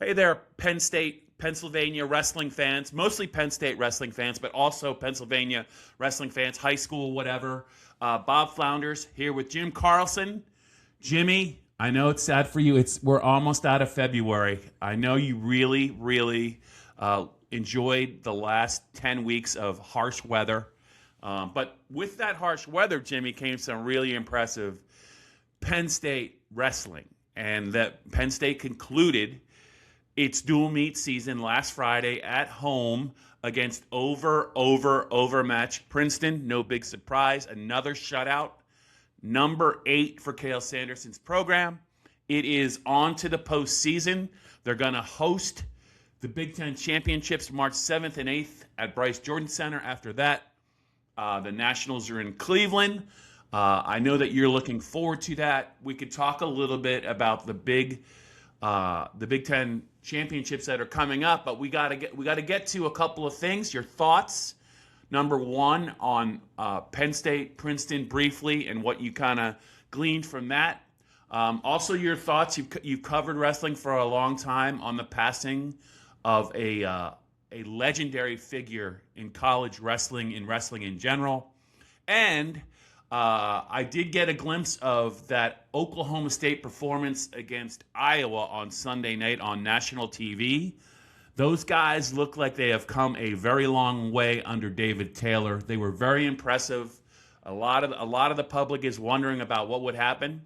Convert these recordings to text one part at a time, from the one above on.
Hey there, Penn State, Pennsylvania wrestling fans, mostly Penn State wrestling fans, but also Pennsylvania wrestling fans, high school, whatever. Bob Flounders here with Jim Carlson. Jimmy, I know it's sad for you. We're almost out of February. I know you really enjoyed the last 10 weeks of harsh weather. But with that harsh weather, Jimmy, came some really impressive Penn State wrestling. And that Penn State concluded its dual meet season last Friday at home against overmatched Princeton. No big surprise. Another shutout. Number 8 for Cael Sanderson's program. It is on to the postseason. They're going to host the Big Ten Championships March 7th and 8th at Bryce Jordan Center. After that, the Nationals are in Cleveland. I know that you're looking forward to that. We could talk a little bit about the Big Ten championships that are coming up, but we got to get to a couple of things. Your thoughts, number one, on Penn State, Princeton, briefly, and what you kind of gleaned from that. Also, your thoughts. You've covered wrestling for a long time on the passing of a legendary figure in college wrestling, in wrestling in general, and I did get a glimpse of that Oklahoma State performance against Iowa on Sunday night on national TV. Those guys look like they have come a very long way under David Taylor. They were very impressive. A lot of the public is wondering about what would happen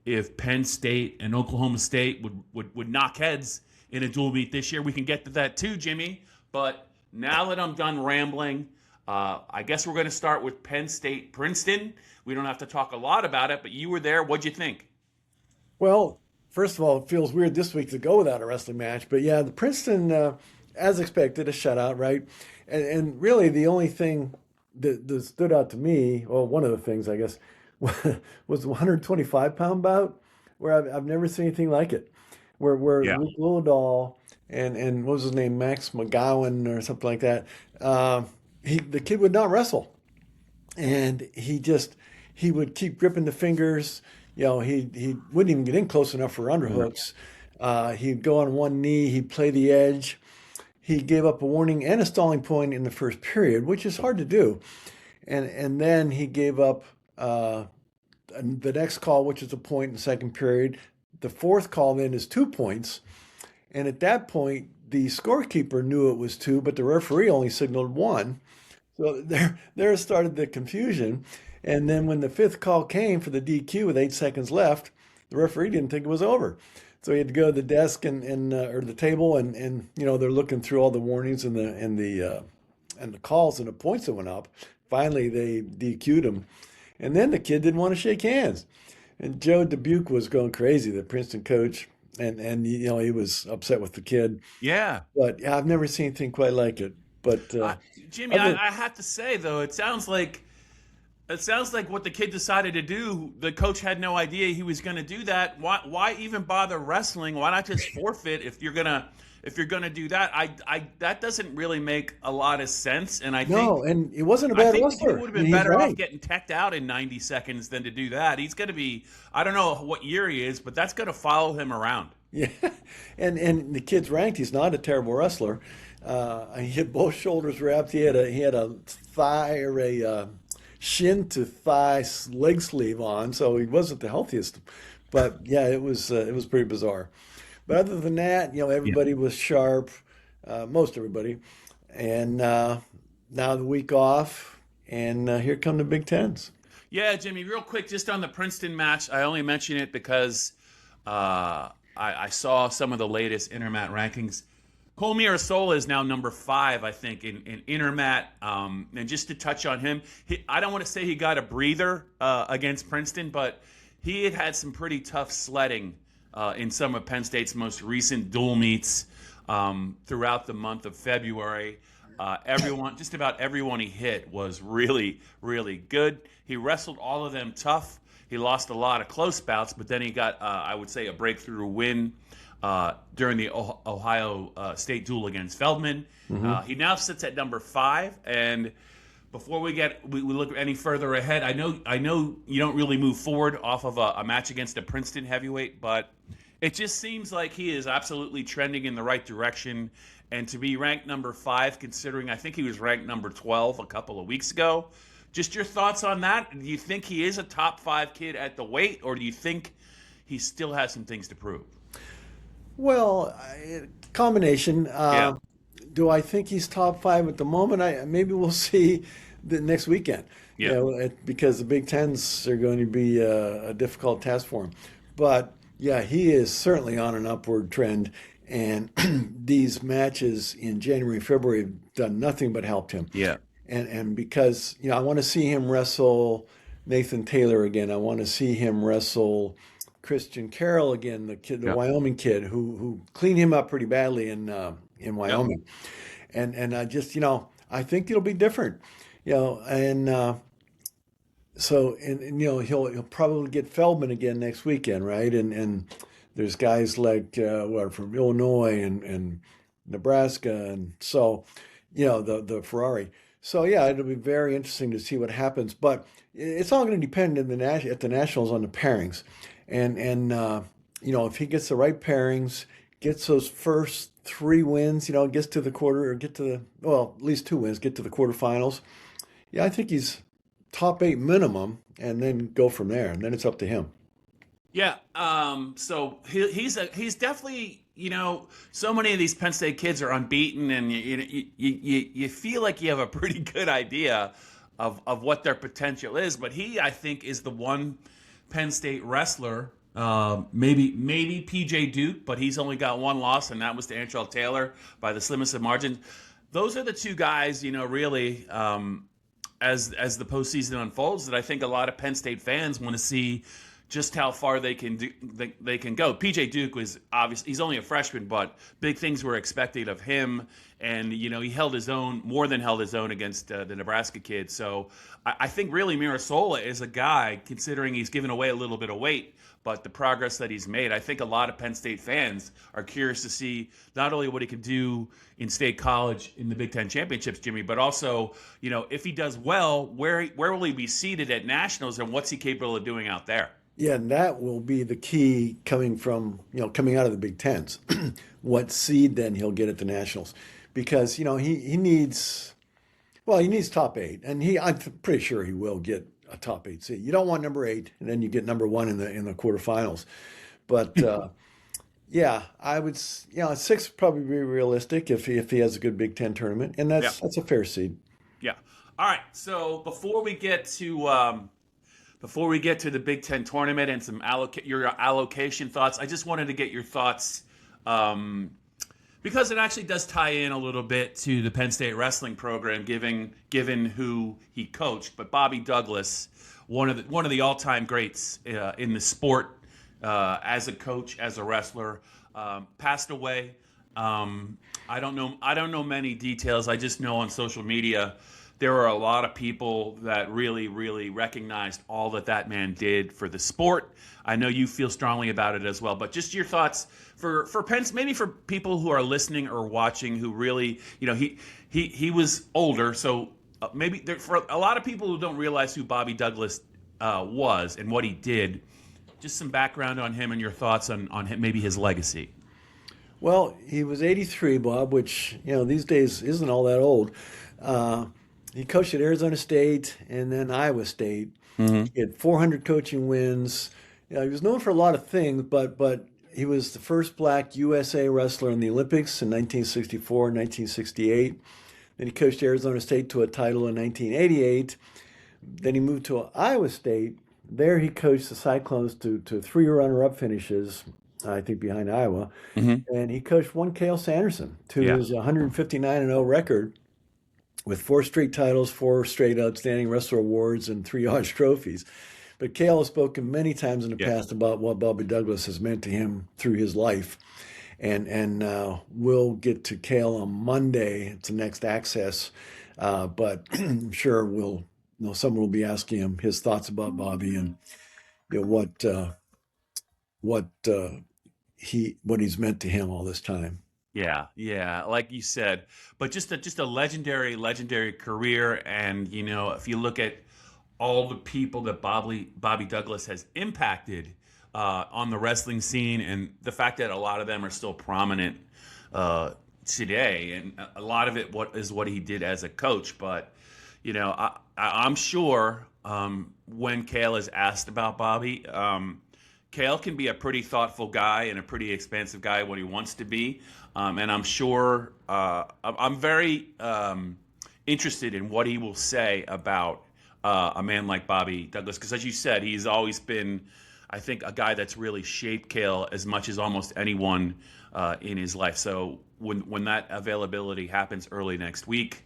if Penn State and Oklahoma State would knock heads in a dual meet this year. We can get to that too, Jimmy. But now that I'm done rambling, I guess we're going to start with Penn State, Princeton. We don't have to talk a lot about it, but you were there. What'd you think? Well, first of all, it feels weird this week to go without a wrestling match. But yeah, the Princeton, as expected, a shutout, right? And really the only thing that stood out to me, well, one of the things, I guess, was the 125-pound bout, where I've never seen anything like it. Where Yeah. Luke Lillidahl and what was his name, Max McGowan or something like that, the kid would not wrestle. And he would keep gripping the fingers. You know, he wouldn't even get in close enough for underhooks. He'd go on one knee. He'd play the edge. He gave up a warning and a stalling point in the first period, which is hard to do. And then he gave up the next call, which is a point in the second period. The fourth call then is 2 points. And at that point, the scorekeeper knew it was 2, but the referee only signaled 1. So there started the confusion. And then when the fifth call came for the DQ with 8 seconds left, the referee didn't think it was over. So he had to go to the desk or the table, and you know, they're looking through all the warnings and the calls and the points that went up. Finally, they DQ'd him. And then the kid didn't want to shake hands. And Joe Dubuque was going crazy, the Princeton coach, and you know, he was upset with the kid. Yeah. But yeah, I've never seen anything quite like it. But Jimmy, I have to say though, it sounds like what the kid decided to do. The coach had no idea he was going to do that. Why even bother wrestling? Why not just forfeit if you're gonna do that? That doesn't really make a lot of sense. And I think and it wasn't a bad he wrestler. would have been better off getting teched out in 90 seconds than to do that. He's going to be, I don't know what year he is, but that's going to follow him around. Yeah, and the kid's ranked. He's not a terrible wrestler. He had both shoulders wrapped. He had a thigh or a shin to thigh leg sleeve on, so he wasn't the healthiest. But yeah, it was pretty bizarre. But other than that, you know, everybody was sharp, most everybody. And now the week off, and here come the Big Tens. Yeah, Jimmy, real quick, just on the Princeton match, I only mention it because I saw some of the latest Intermat rankings. Cole Mirasola is now number 5, I think, in Intermat. And just to touch on him, I don't want to say he got a breather against Princeton, but he had some pretty tough sledding in some of Penn State's most recent dual meets throughout the month of February. Just about everyone he hit was really, really good. He wrestled all of them tough. He lost a lot of close bouts, but then he got, I would say, a breakthrough win during the Ohio State duel against Feldman. Mm-hmm. He now sits at number 5. And before we look any further ahead, I know you don't really move forward off of a match against a Princeton heavyweight, but It just seems like he is absolutely trending in the right direction. And to be ranked number 5, considering I think he was ranked number 12 a couple of weeks ago. Just your thoughts on that? Do you think he is a top 5 kid at the weight, or do you think he still has some things to prove? Well, combination. Yeah. Do I think he's top 5 at the moment? Maybe we'll see the next weekend. Yeah. Because the Big Tens are going to be a difficult task for him. But yeah, he is certainly on an upward trend, and these matches in January, February have done nothing but helped him. Yeah. And because I want to see him wrestle Nathan Taylor again. I want to see him wrestle Christian Carroll again, the kid, the Wyoming kid who cleaned him up pretty badly in Wyoming. And I just I think it'll be different. He'll probably get Feldman again next weekend, right? And there's guys like from Illinois and Nebraska, and so the Ferrari. So yeah, it'll be very interesting to see what happens. But it's all going to depend at the Nationals on the pairings, and if he gets the right pairings, gets those first 3 wins, gets to the quarter, or at least 2 wins, get to the quarterfinals. Yeah, I think he's top 8 minimum, and then go from there, and then it's up to him. Yeah. So he's definitely, so many of these Penn State kids are unbeaten, and you feel like you have a pretty good idea of what their potential is. But he, I think, is the one Penn State wrestler, maybe PJ Duke, but he's only got 1 loss, and that was to Antrell Taylor by the slimmest of margins. Those are the 2 guys, really, as the postseason unfolds, that I think a lot of Penn State fans want to see just how far they can go. PJ Duke was obviously, he's only a freshman, but big things were expected of him, and he held his own, more than held his own against the Nebraska kid. So I think really Mirasola is a guy, considering he's given away a little bit of weight, but the progress that he's made, I think a lot of Penn State fans are curious to see not only what he can do in State College in the Big Ten championships, Jimmy, but also, if he does well, where will he be seated at nationals, and what's he capable of doing out there? Yeah, and that will be the key coming out of the Big Tens. What seed then he'll get at the nationals, because he needs top 8, and I'm pretty sure he will get a top 8 seed. You don't want number 8, and then you get number 1 in the quarterfinals. But yeah, I would 6 would probably be realistic if he has a good Big Ten tournament, and that's a fair seed. Yeah. All right. So before we get to the Big Ten tournament and some your allocation thoughts, I just wanted to get your thoughts, because it actually does tie in a little bit to the Penn State wrestling program, given who he coached. But Bobby Douglas, one of the all-time greats in the sport, as a coach, as a wrestler, passed away. I don't know many details. I just know on social media there were a lot of people that really, really recognized all that man did for the sport. I know you feel strongly about it as well, but just your thoughts for Penn, maybe for people who are listening or watching who really, he was older, so maybe for a lot of people who don't realize who Bobby Douglas was and what he did, just some background on him and your thoughts on him, maybe his legacy. Well, he was 83, Bob, which these days isn't all that old. He coached at Arizona State and then Iowa State. Mm-hmm. He had 400 coaching wins. He was known for a lot of things, but he was the first black USA wrestler in the Olympics in 1964 and 1968. Then he coached Arizona State to a title in 1988. Then he moved to Iowa State. There he coached the Cyclones to 3 runner-up finishes, I think, behind Iowa. Mm-hmm. And he coached one Cael Sanderson to his 159-0 record, with 4 straight titles, 4 straight outstanding wrestler awards, and 3 Hodge trophies. But Cael has spoken many times in the past about what Bobby Douglas has meant to him through his life. And we'll get to Cael on Monday. It's the next access. But I'm sure someone will be asking him his thoughts about Bobby and what he's meant to him all this time. Yeah, like you said, but just a legendary career, and if you look at all the people that Bobby Douglas has impacted, on the wrestling scene, and the fact that a lot of them are still prominent today, and a lot of it what he did as a coach. But I'm sure when Cael is asked about Bobby, Cael can be a pretty thoughtful guy and a pretty expansive guy when he wants to be, and I'm sure I'm very interested in what he will say about a man like Bobby Douglas, because as you said, he's always been, I think, a guy that's really shaped Cael as much as almost anyone in his life. So when that availability happens early next week,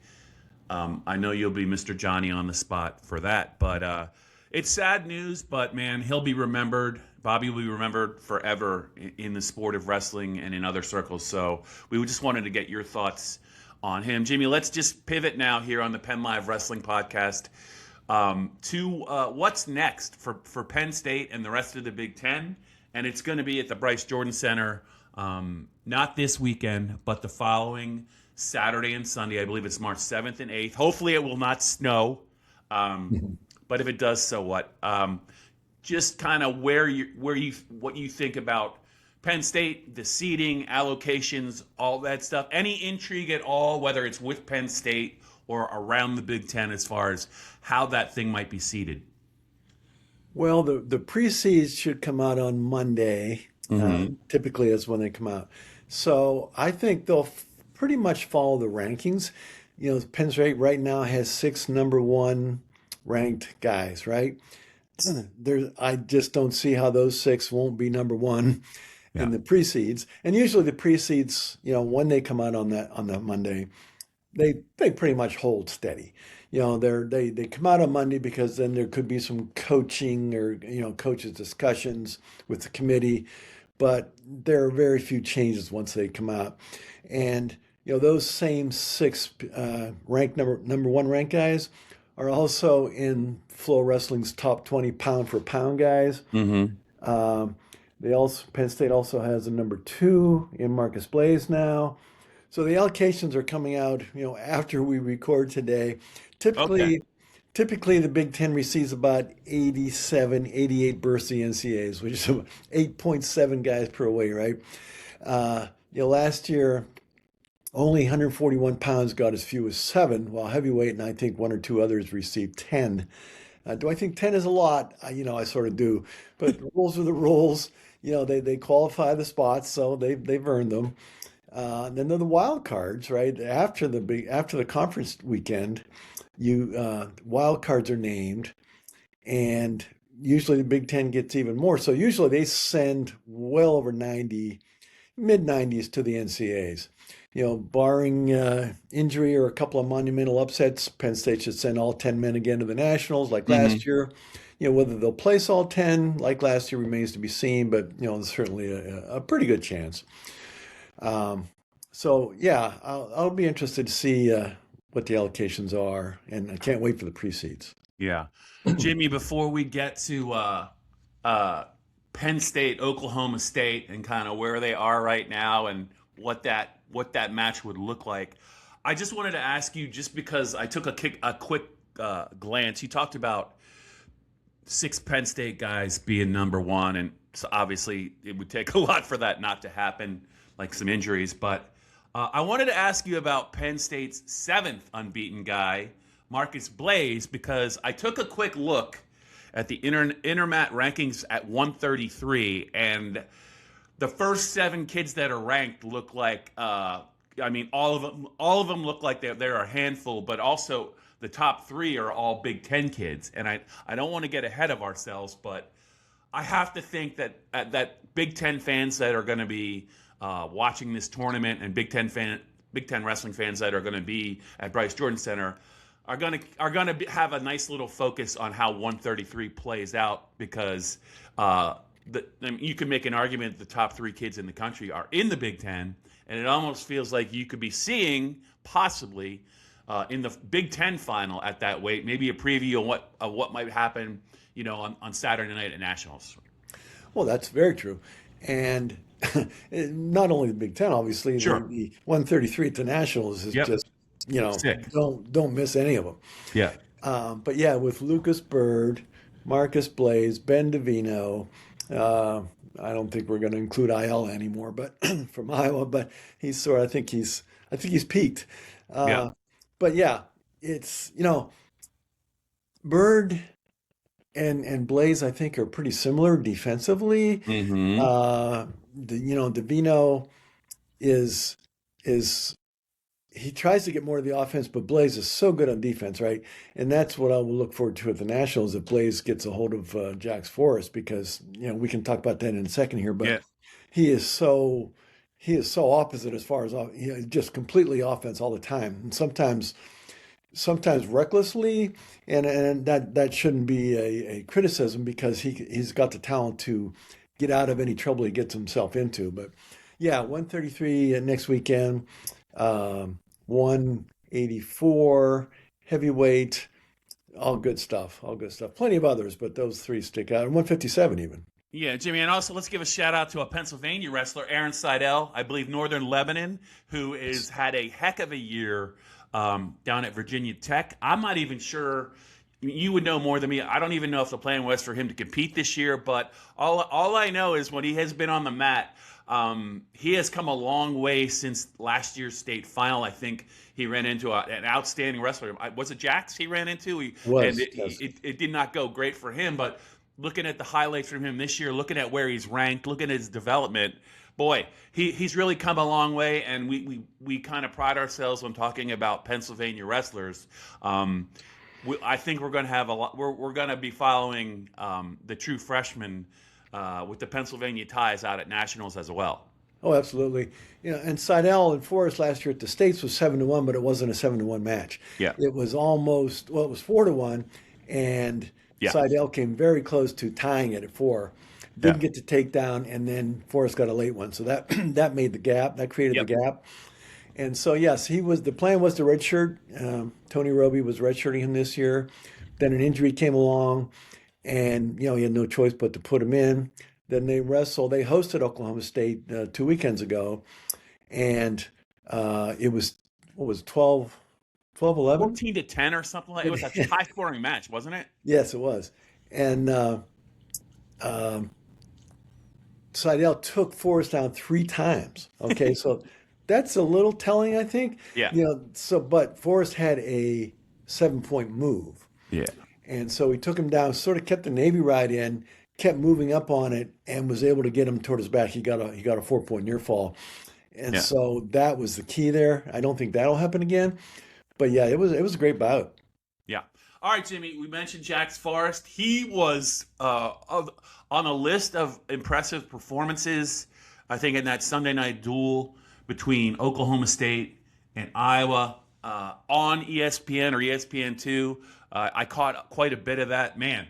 I know you'll be Mr. Johnny on the spot for that. But it's sad news, but man, he'll be remembered. Bobby will be remembered forever in the sport of wrestling and in other circles. So we just wanted to get your thoughts on him. Jimmy, let's just pivot now here on the PennLive Wrestling Podcast to what's next for Penn State and the rest of the Big Ten. And it's going to be at the Bryce Jordan Center, not this weekend, but the following Saturday and Sunday. I believe it's March 7th and 8th. Hopefully it will not snow. But if it does, so what? Just kind of what you think about Penn State, the seeding, allocations, all that stuff. Any intrigue at all, whether it's with Penn State or around the Big Ten, as far as how that thing might be seeded? Well, the pre-seeds should come out on Monday. Typically is when they come out. So I think they'll pretty much follow the rankings. Penn State right now has 6 number 1 ranked guys, right? I just don't see how those 6 won't be number 1 in the pre-seeds. And usually the pre-seeds, when they come out on that Monday, they pretty much hold steady. They come out on Monday because then there could be some coaching or coaches discussions with the committee, but there are very few changes once they come out. And those same 6 ranked number 1 ranked guys are also in Flow Wrestling's top 20 pound for pound guys. Penn State also has a number 2 in Marcus Blaze now. So the allocations are coming out, after we record today. Typically the Big Ten receives about 87, 88 berths to the NCAAs, which is 8.7 guys per away, right? Last year, only 141 pounds got as few as 7, while heavyweight and I think 1 or 2 others received 10. Do I think 10 is a lot? I sort of do. But the rules are the rules. They qualify the spots, so they've earned them. Then they're the wild cards, right? After the conference weekend, wild cards are named, and usually the Big Ten gets even more. So usually they send well over 90, mid-90s to the NCAAs. Barring injury or a couple of monumental upsets, Penn State should send all 10 men again to the Nationals like last year. Whether they'll place all 10 like last year remains to be seen, but there's certainly a pretty good chance. So yeah, I'll be interested to see what the allocations are, and I can't wait for the pre-seeds. Yeah. Jimmy, before we get to Penn State, Oklahoma State, and kind of where they are right now and what that match would look like, I just wanted to ask you, just because I took a quick glance, you talked about 6 Penn State guys being number 1, and so obviously it would take a lot for that not to happen, like some injuries. But I wanted to ask you about Penn State's 7th unbeaten guy, Marcus Blaze, because I took a quick look at the Intermat rankings at 133, and the first 7 kids that are ranked look like, all of them look like they're a handful, but also the top 3 are all Big Ten kids. And I don't want to get ahead of ourselves, but I have to think that Big Ten fans that are going to be watching this tournament, and Big Ten wrestling fans that are going to be at Bryce Jordan Center are going to have a nice little focus on how 133 plays out, because you can make an argument that the top 3 kids in the country are in the Big Ten, and it almost feels like you could be seeing possibly in the Big Ten final at that weight, maybe a preview of what might happen, on Saturday night at Nationals. Well, that's very true, and not only the Big Ten, obviously. Sure. The 133 at the Nationals is just sick. Don't miss any of them. Yeah. But yeah, with Lucas Bird, Marcus Blaze, Ben DeVino, I don't think we're going to include Ayala anymore, but from Iowa. But he's sort. I think he's peaked. Yeah. Uh, but yeah, it's Bird and Blaze. I think are pretty similar defensively. Hmm. Davino is is he tries to get more of the offense, but Blaze is so good on defense, right? And that's what I will look forward to at the Nationals if Blaze gets a hold of Jax Forrest, because we can talk about that in a second here. But Yeah. he is so he is so opposite as far as just completely offense all the time, and sometimes recklessly, and that shouldn't be a criticism because he's got the talent to get out of any trouble he gets himself into. But yeah, 133 next weekend. 184 heavyweight, all good stuff, all good stuff. Plenty of others, but those three stick out. And 157 even. Yeah, Jimmy, and also let's give a shout out to a Pennsylvania wrestler, Aaron Seidel, I believe Northern Lebanon, who is had a heck of a year down at Virginia Tech. I'm not even sure. You would know more than me. I don't even know if the plan was for him to compete this year, but all I know is when he has been on the mat, he has come a long way since last year's state final. I think he ran into an outstanding wrestler. Was it Jax he ran into? And Was, it, yes. it did not go great for him, but looking at the highlights from him this year, looking at where he's ranked, looking at his development, boy, he's really come a long way, and we kind of pride ourselves when talking about Pennsylvania wrestlers. I think we're going to have a lot. We're going to be following the true freshmen with the Pennsylvania ties out at nationals as well. Oh, absolutely. And Seidel and Forrest last year at the States was 7-1, but it wasn't a 7-1 match. Yeah, It was almost, well, it was 4-1, and yeah, Seidel came very close to tying it at 4. yeah, Didn't get to take down, and then Forrest got a late one. So that that made the gap. That created the yep, gap. And so, yes, the plan was to redshirt. Tony Roby was redshirting him this year. Then an injury came along, and he had no choice but to put him in. Then they wrestled. They hosted Oklahoma State 2 weekends ago, and it was what was it, 12-11? 14-10 or something like. It was a high scoring match, wasn't it? Yes, it was. And um, Seidel took Forrest down 3 times. Okay, so that's a little telling, I think. Yeah, But Forrest had a 7-point move. yeah, And so he took him down, sort of kept the Navy ride in, kept moving up on it, and was able to get him toward his back. He got a 4-point near fall. And yeah. so that was the key there. I don't think that'll happen again. But yeah, it was a great bout. Yeah. All right, Jimmy. We mentioned Jax Forrest. He was on a list of impressive performances. I think in that Sunday night duel between Oklahoma State and Iowa on ESPN or ESPN2. I caught quite a bit of that. Man,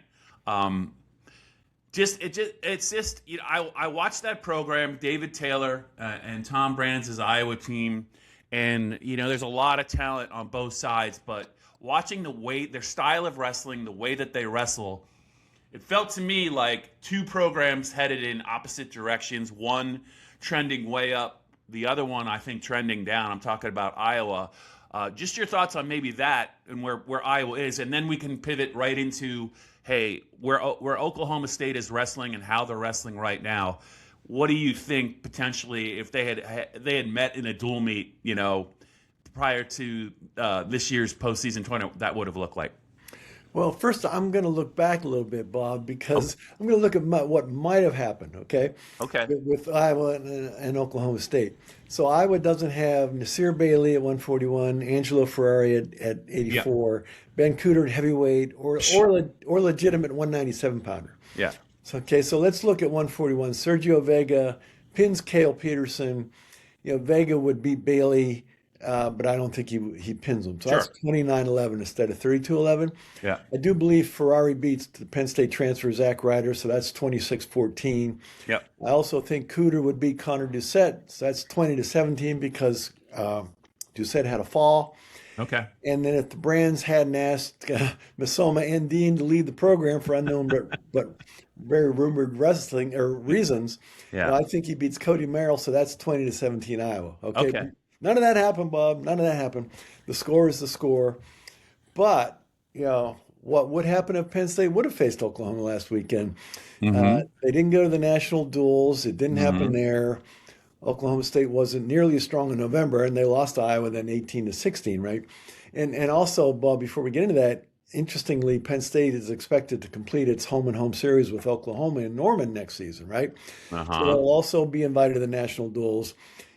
it's just I watched that program, David Taylor and Tom Brands' Iowa team, and there's a lot of talent on both sides, but watching their style of wrestling, the way that they wrestle, it felt to me like two programs headed in opposite directions, one trending way up, the other one I think trending down. I'm talking about Iowa. Just your thoughts on maybe that and where Iowa is, and then we can pivot right into, hey, where Oklahoma State is wrestling and how they're wrestling right now. What do you think potentially if they had met in a dual meet, prior to this year's postseason tournament, that would have looked like? Well, first, I'm going to look back a little bit, Bob, Oh, because I'm going to look at what might have happened, okay, okay. with Iowa and Oklahoma State. So Iowa doesn't have Nasir Bailey at 141, Angelo Ferrari at Yeah. 84, Ben Cooter at heavyweight, or legitimate 197 pounder. Yeah. So let's look at 141. Sergio Vega pins Cael Peterson. Vega would beat Bailey, but I don't think he pins him. So Sure. that's 29-11 instead of 32-11. Yeah. I do believe Ferrari beats the Penn State transfer Zach Ryder, so that's 26-14. Yep. I also think Cooter would beat Connor Doucette, so that's 20-17 because Doucette had a fall. Okay. And then if the Brands hadn't asked Misoma and Dean to lead the program for unknown but very rumored wrestling or reasons, Yeah. I think he beats Cody Merrill, so that's 20-17 Iowa. Okay. Okay. None of that happened, Bob. None of that happened. The score is the score. But, what would happen if Penn State would have faced Oklahoma last weekend. Mm-hmm. They didn't go to the national duels. It didn't happen Mm-hmm. there. Oklahoma State wasn't nearly as strong in November, and they lost to Iowa then 18-16, right? And also, Bob, before we get into that, interestingly, Penn State is expected to complete its home and home series with Oklahoma in Norman next season, right? So Uh-huh. they'll also be invited to the national duels.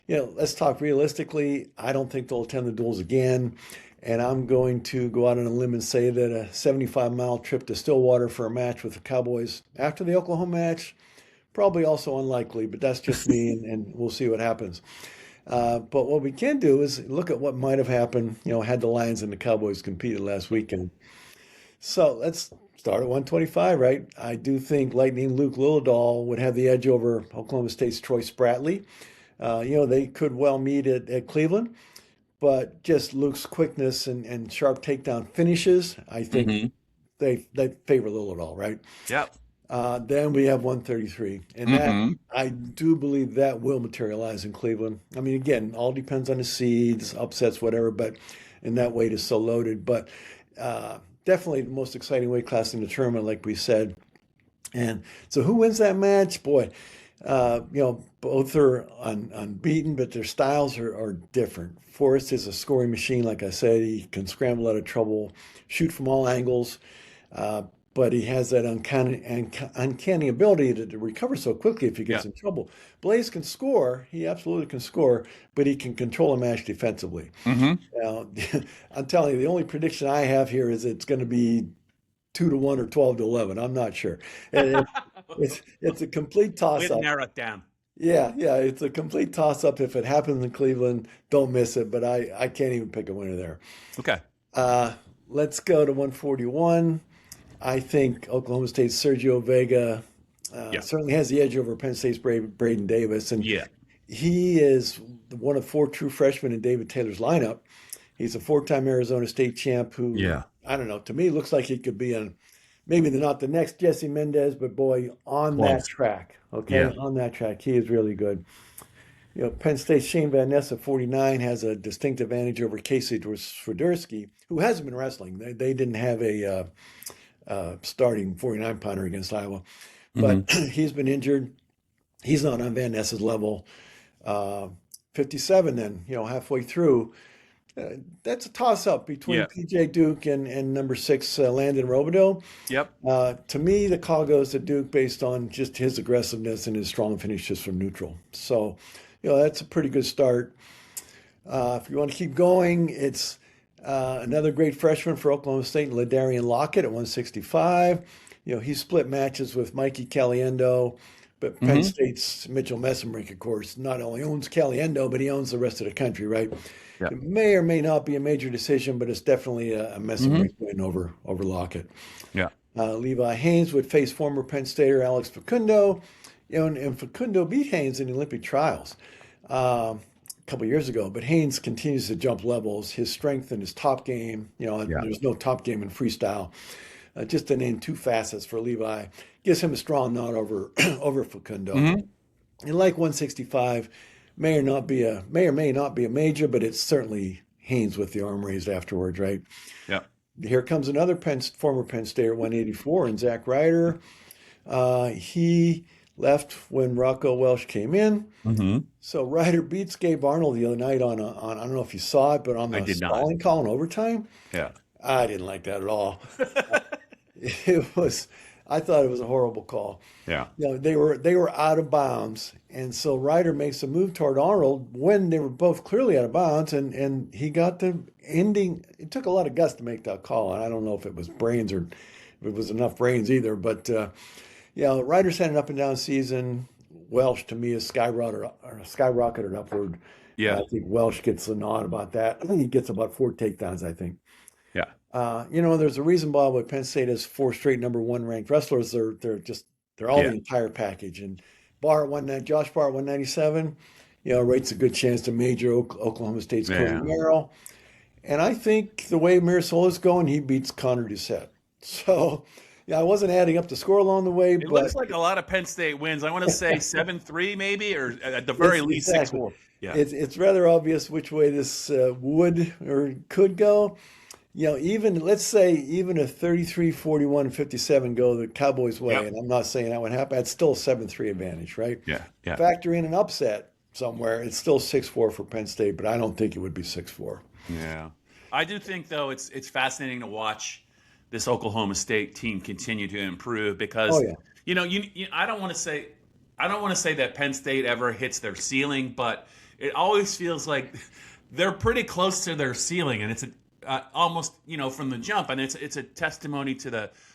Let's talk realistically. I don't think they'll attend the duels again. And I'm going to go out on a limb and say that a 75-mile trip to Stillwater for a match with the Cowboys after the Oklahoma match, probably also unlikely, but that's just me, and we'll see what happens. But what we can do is look at what might have happened, had the Lions and the Cowboys competed last weekend. So let's start at 125, right? I do think Lightning Luke Lillidahl would have the edge over Oklahoma State's Troy Spratley. They could well meet at Cleveland, but just Luke's quickness and sharp takedown finishes, I think Mm-hmm. they favor Lillidahl, right? Yep. Then we have 133, and that Mm-hmm. I do believe that will materialize in Cleveland. I mean, again, all depends on the seeds, upsets, whatever, but and that weight is so loaded. But definitely the most exciting weight class in the tournament, like we said. And so, who wins that match? Boy, both are unbeaten, but their styles are different. Forrest is a scoring machine, like I said. He can scramble out of trouble, shoot from all angles. But he has that uncanny ability to recover so quickly if he gets Yeah. in trouble. Blaze can score. He absolutely can score, but he can control a match defensively. Mm-hmm. Now, I'm telling you, the only prediction I have here is it's going to be 2-1 or 12-11. I'm not sure. And it's a complete We'd toss-up. narrow it down. Yeah, it's a complete toss-up. If it happens in Cleveland, don't miss it. But I can't even pick a winner there. Okay. Let's go to 141. I think Oklahoma State's Sergio Vega Yeah. certainly has the edge over Penn State's Braden Davis. And Yeah. he is one of 4 true freshmen in David Taylor's lineup. He's a 4-time Arizona State champ who, Yeah. I don't know, to me looks like he could be maybe not the next Jesse Mendez, but boy, on Close. that track. Okay, Yeah. on that track, he is really good. Penn State's Shane Van Ness at 49 has a distinct advantage over Casey Swiderski, who hasn't been wrestling. They didn't have a starting 49-pounder against Iowa, but he's been injured. He's not on Van Ness's level. 57 then, halfway through. That's a toss-up between Yeah. PJ Duke and number 6 Landon Robideau. Yep. To me, the call goes to Duke based on just his aggressiveness and his strong finishes from neutral. So, that's a pretty good start. If you want to keep going, it's another great freshman for Oklahoma State, Ladarian Lockett at 165. He split matches with Mikey Caliendo, but Penn State's Mitchell Messenbrink, of course, not only owns Caliendo, but he owns the rest of the country, right? Yeah. It may or may not be a major decision, but it's definitely a Messenbrink win over Lockett. Yeah. Levi Haynes would face former Penn Stater Alex Facundo, and Facundo beat Haynes in the Olympic trials a couple years ago. But Haynes continues to jump levels. His strength and his top game, there's no top game in freestyle. Just to name 2 facets for Levi, gives him a strong nod over Facundo. And like 165, may or may not be a major, but it's certainly Haynes with the arm raised afterwards, right? Yeah. Here comes another former Penn State at 184, and Zach Ryder. He left when Rocco Welsh came in. Mm-hmm. So Ryder beats Gabe Arnold the other night on I don't know if you saw it, but on I the did not. stalling call in overtime. Yeah. I didn't like that at all. I thought it was a horrible call. Yeah. They were out of bounds, and so Ryder makes a move toward Arnold when they were both clearly out of bounds, and he got the ending. It took a lot of guts to make that call, and I don't know if it was brains or if it was enough brains either. But Ryder's had an up and down season. Welsh to me is skyrocketed upward. Yeah. I think Welsh gets the nod about that. I think he gets about 4 takedowns, I think. Yeah. There's a reason, Bob, why Penn State has 4 straight number 1 ranked wrestlers. They're all the entire package. And Josh Barr at 197, rates a good chance to major Oklahoma State's Cody Merrill. And I think the way Mirasola's going, he beats Connor Doucette. So, I wasn't adding up the score along the way. It looks like a lot of Penn State wins. I want to say 7-3 maybe, or at the very least exactly. 6-4. Yeah. It's rather obvious which way this would or could go. even let's say even if 33, 41, 57 go the Cowboys' way, Yep. and I'm not saying that would happen, it's still a 7-3 advantage, right? Yeah. Yeah. Factor in an upset somewhere, it's still 6-4 for Penn State, but I don't think it would be 6-4. Yeah. I do think though it's fascinating to watch this Oklahoma State team continue to improve Oh because yeah. I don't want to say that Penn State ever hits their ceiling, but it always feels like they're pretty close to their ceiling, and it's almost from the jump, and it's a testimony to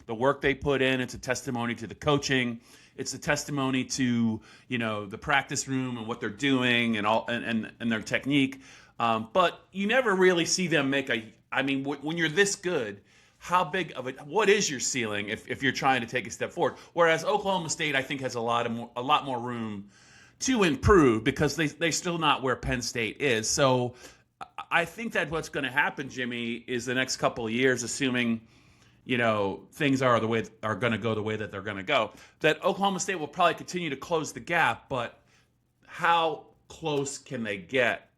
the work they put in. It's a testimony to the coaching. It's a testimony to the practice room and what they're doing and all and their technique. But you never really see them make when you're this good, how big of what is your ceiling if you're trying to take a step forward? Whereas Oklahoma State, I think, has a lot more room to improve because they're still not where Penn State is. So I think that what's going to happen, Jimmy, is the next couple of years, assuming things are going to go the way that they're going to go, that Oklahoma State will probably continue to close the gap. But how close can they get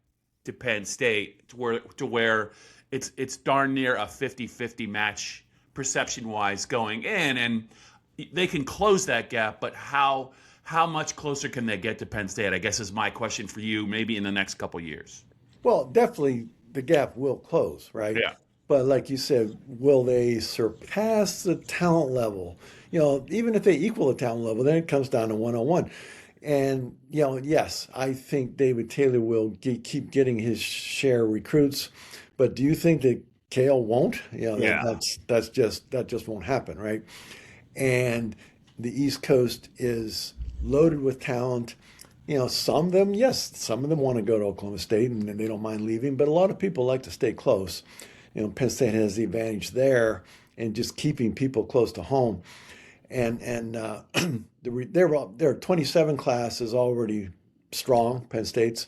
to Penn State to where it's darn near a 50-50 match perception-wise going in, and they can close that gap, but how much closer can they get to Penn State, I guess is my question for you, maybe in the next couple years. Well, definitely the gap will close, right? Yeah. But like you said, will they surpass the talent level? Even if they equal the talent level, then it comes down to 101. And, yes, I think David Taylor will keep getting his share of recruits. But do you think that Cael won't? Yeah. That just won't happen, right? And the East Coast is loaded with talent. Some of them want to go to Oklahoma State and they don't mind leaving, but a lot of people like to stay close. Penn State has the advantage there in just keeping people close to home. And their 27 class is already strong, Penn State's.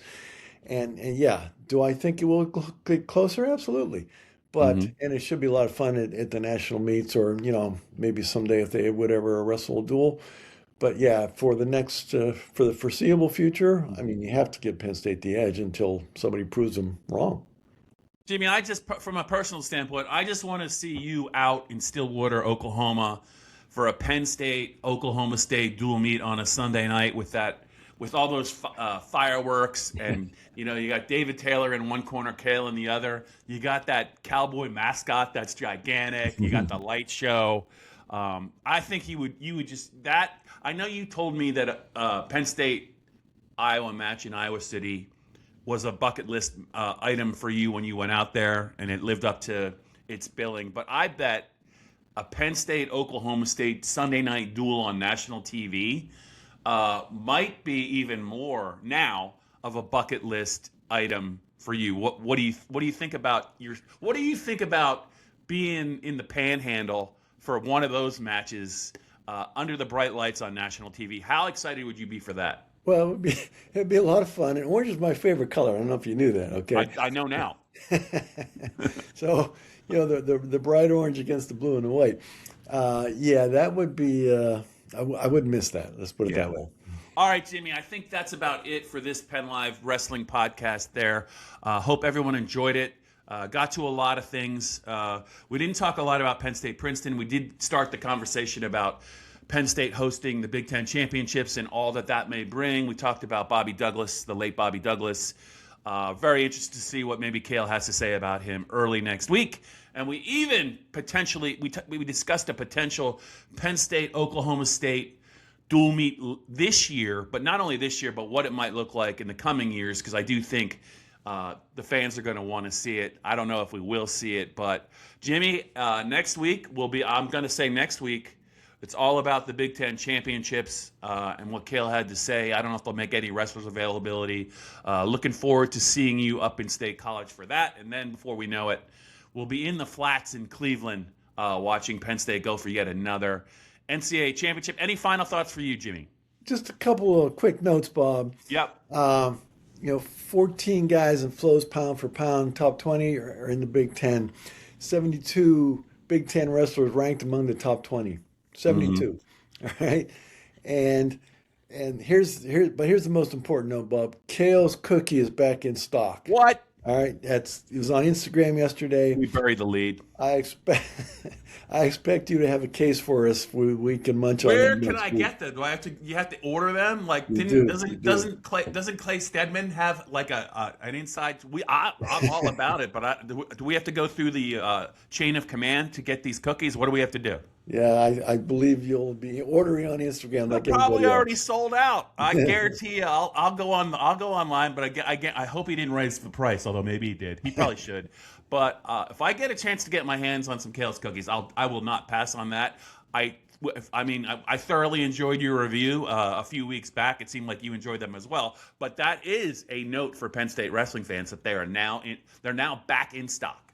And yeah, do I think it will get closer? Absolutely. But, and it should be a lot of fun at the national meets or, maybe someday if they would ever wrestle a duel. But yeah, for the foreseeable future, you have to give Penn State the edge until somebody proves them wrong. Jimmy, from a personal standpoint, I just want to see you out in Stillwater, Oklahoma for a Penn State, Oklahoma State dual meet on a Sunday night with all those fireworks, and you got David Taylor in one corner, Cael in the other. You got that cowboy mascot that's gigantic. You got the light show. I think you would just that. I know you told me that Penn State Iowa match in Iowa City was a bucket list item for you when you went out there, and it lived up to its billing. But I bet a Penn State Oklahoma State Sunday night duel on national TV might be even more now of a bucket list item for you. What do you think about being in the Panhandle for one of those matches under the bright lights on national TV? How excited would you be for that? Well, it'd be a lot of fun. And orange is my favorite color. I don't know if you knew that. Okay. I know now. So, the bright orange against the blue and the white. Yeah, that would be. I wouldn't miss that. Let's put it that way. All right, Jimmy, I think that's about it for this PennLive Wrestling podcast there. Hope everyone enjoyed it. Got to a lot of things. We didn't talk a lot about Penn State Princeton. We did start the conversation about Penn State hosting the Big Ten championships and all that may bring. We talked about Bobby Douglas, the late Bobby Douglas. Very interested to see what maybe Cael has to say about him early next week. And we even potentially, we discussed a potential Penn State, Oklahoma State dual meet this year, but not only this year, but what it might look like in the coming years, because I do think the fans are going to want to see it. I don't know if we will see it, but Jimmy, next week I'm going to say next week, it's all about the Big Ten championships and what Cael had to say. I don't know if they'll make any wrestlers availability. Looking forward to seeing you up in State College for that. And then before we know it, we'll be in the flats in Cleveland watching Penn State go for yet another NCAA championship. Any final thoughts for you, Jimmy? Just a couple of quick notes, Bob. Yep. 14 guys in flows pound for pound, top 20 are in the Big Ten. 72 Big Ten wrestlers ranked among the top 20. 72. All right. And here's the most important note, Bob. Cael's cookie is back in stock. What? All right, it was on Instagram yesterday. We buried the lead. I expect I expect you to have a case for us. We can munch on Where them can next I week. get them? Do I have to? You have to order them? Like, You didn't do, you doesn't do. doesn't Clay Stedman have like an inside? I'm all about it, but do we have to go through the chain of command to get these cookies? What do we have to do? Yeah, I believe you'll be ordering on Instagram They're like probably everybody already else. sold out. I guarantee you. I'll go online, but I hope he didn't raise the price. Although maybe he did. He probably should. But if I get a chance to get my hands on some Cael's cookies, I will not pass on that. I thoroughly enjoyed your review a few weeks back. It seemed like you enjoyed them as well. But that is a note for Penn State wrestling fans that they're now back in stock.